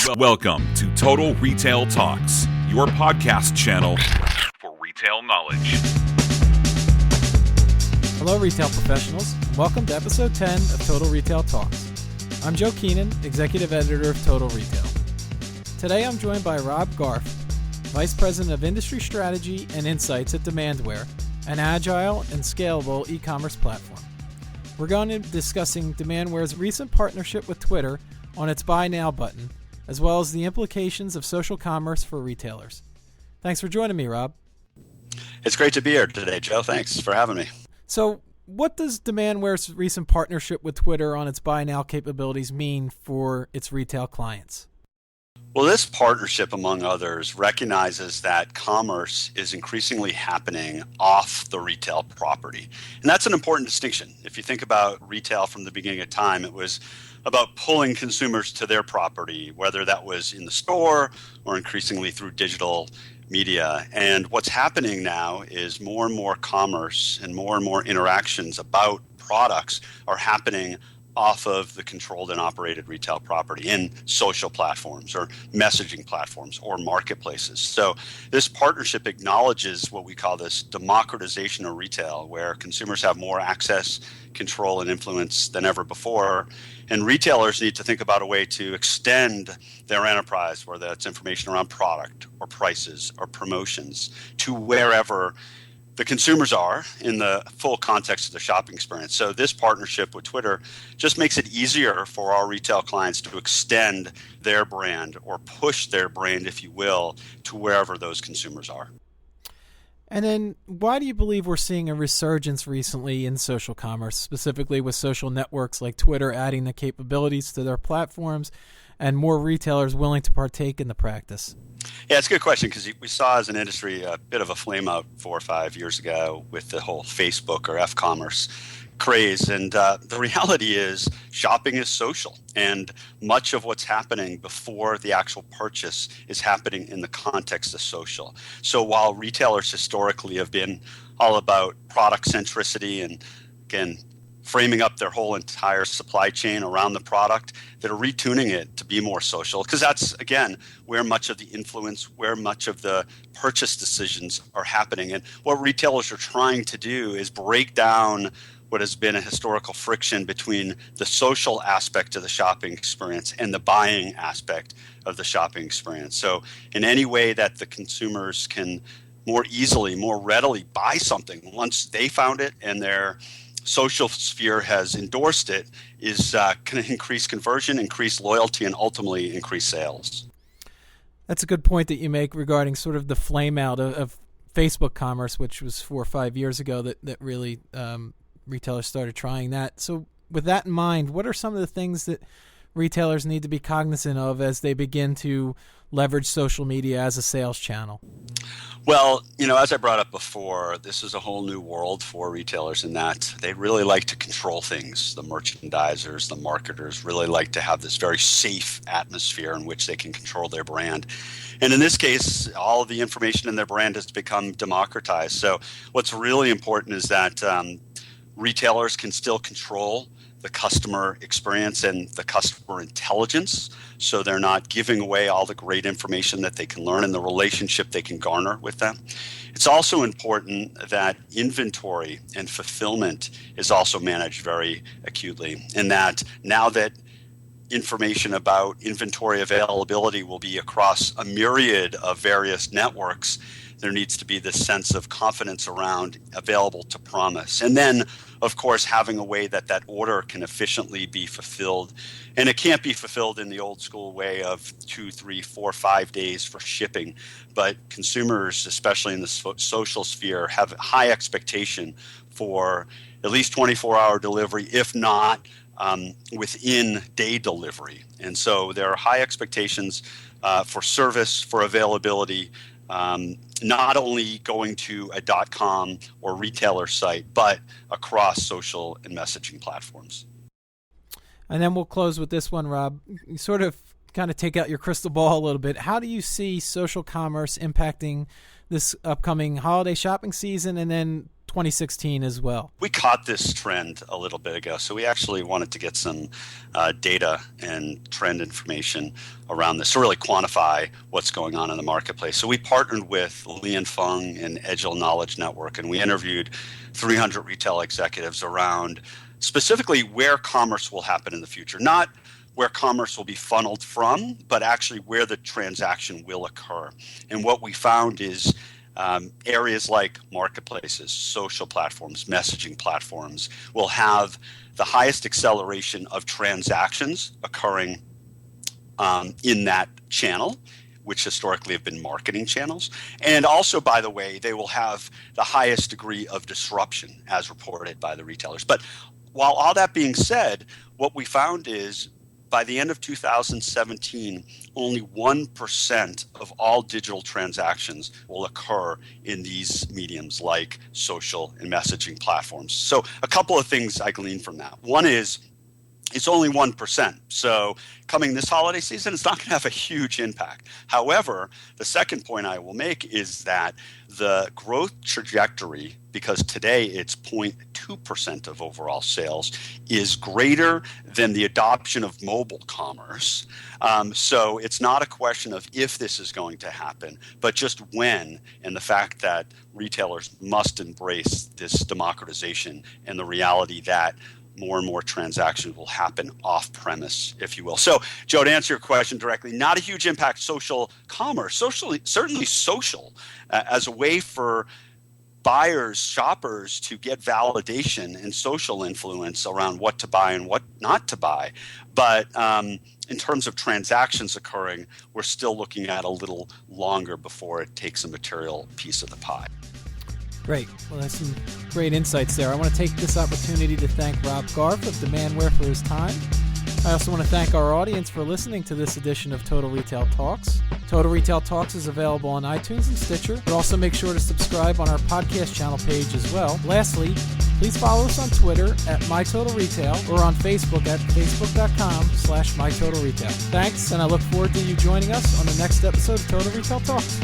Welcome to Total Retail Talks, your podcast channel for retail knowledge. Hello, retail professionals, and welcome to episode 10 of Total Retail Talks. I'm Joe Keenan, executive editor of Total Retail. Today I'm joined by Rob Garf, vice president of industry strategy and insights at Demandware, an agile and scalable e-commerce platform. We're going to be discussing Demandware's recent partnership with Twitter on its Buy Now button, as well as the implications of social commerce for retailers. Thanks for joining me, Rob. It's great to be here today, Joe. Thanks for having me. So, what does Demandware's recent partnership with Twitter on its Buy Now capabilities mean for its retail clients? Well, this partnership, among others, recognizes that commerce is increasingly happening off the retail property. And that's an important distinction. If you think about retail from the beginning of time, it was about pulling consumers to their property, whether that was in the store or increasingly through digital media. And what's happening now is more and more commerce and more interactions about products are happening off of the controlled and operated retail property in social platforms or messaging platforms or marketplaces. So this partnership acknowledges what we call this democratization of retail, where consumers have more access, control, and influence than ever before. And retailers need to think about a way to extend their enterprise, whether that's information around product or prices or promotions, to wherever the consumers are in the full context of the shopping experience. So this partnership with Twitter just makes it easier for our retail clients to extend their brand or push their brand, if you will, to wherever those consumers are. And then why do you believe we're seeing a resurgence recently in social commerce, specifically with social networks like Twitter adding the capabilities to their platforms and more retailers willing to partake in the practice? Yeah, it's a good question because we saw as an industry a bit of a flame out 4 or 5 years ago with the whole Facebook or F-commerce craze. And the reality is shopping is social. And much of what's happening before the actual purchase is happening in the context of social. So while retailers historically have been all about product centricity and, again, framing up their whole entire supply chain around the product, that are retuning it to be more social, because that's, again, where much of the influence, where much of the purchase decisions are happening. And what retailers are trying to do is break down what has been a historical friction between the social aspect of the shopping experience and the buying aspect of the shopping experience. So in any way that the consumers can more easily, more readily buy something once they found it and their social sphere has endorsed it, is going to increase conversion, increase loyalty, and ultimately increase sales. That's a good point that you make regarding sort of the flame out of Facebook commerce, which was 4 or 5 years ago that really retailers started trying that. So with that in mind, what are some of the things that retailers need to be cognizant of as they begin to leverage social media as a sales channel? Well, as I brought up before, this is a whole new world for retailers in that they really like to control things. The merchandisers, the marketers really like to have this very safe atmosphere in which they can control their brand. And in this case, all of the information in their brand has become democratized. So what's really important is that retailers can still control the customer experience and the customer intelligence, so they're not giving away all the great information that they can learn and the relationship they can garner with them. It's also important that inventory and fulfillment is also managed very acutely, in that now that information about inventory availability will be across a myriad of various networks, there needs to be this sense of confidence around available to promise. And then, of course, having a way that order can efficiently be fulfilled. And it can't be fulfilled in the old school way of 2, 3, 4, 5 days for shipping. But consumers, especially in the social sphere, have high expectation for at least 24-hour delivery, if not within day delivery. And so there are high expectations for service, for availability, not only going to a .com or retailer site, but across social and messaging platforms. And then we'll close with this one, Rob. You sort of kind of take out your crystal ball a little bit. How do you see social commerce impacting this upcoming holiday shopping season and then 2016 as well. We caught this trend a little bit ago, so we actually wanted to get some data and trend information around this to really quantify what's going on in the marketplace. So we partnered with Li & Fung and Agile Knowledge Network, and we interviewed 300 retail executives around specifically where commerce will happen in the future. Not where commerce will be funneled from, but actually where the transaction will occur. And what we found is areas like marketplaces, social platforms, messaging platforms will have the highest acceleration of transactions occurring in that channel, which historically have been marketing channels. And also, by the way, they will have the highest degree of disruption as reported by the retailers. But while all that being said, what we found is by the end of 2017, only 1% of all digital transactions will occur in these mediums like social and messaging platforms. So a couple of things I gleaned from that. One is it's only 1%. So coming this holiday season, it's not going to have a huge impact. However, the second point I will make is that the growth trajectory, because today it's 0.2% of overall sales, is greater than the adoption of mobile commerce. So it's not a question of if this is going to happen, but just when, and the fact that retailers must embrace this democratization and the reality that more and more transactions will happen off-premise, if you will. So, Joe, to answer your question directly, not a huge impact social commerce, certainly social, as a way for buyers, shoppers to get validation and social influence around what to buy and what not to buy. But in terms of transactions occurring, we're still looking at a little longer before it takes a material piece of the pie. Great. Well, that's some great insights there. I want to take this opportunity to thank Rob Garf of Demandware for his time. I also want to thank our audience for listening to this edition of Total Retail Talks. Total Retail Talks is available on iTunes and Stitcher, but also make sure to subscribe on our podcast channel page as well. Lastly, please follow us on Twitter at MyTotalRetail or on Facebook at facebook.com/MyTotalRetail. Thanks, and I look forward to you joining us on the next episode of Total Retail Talks.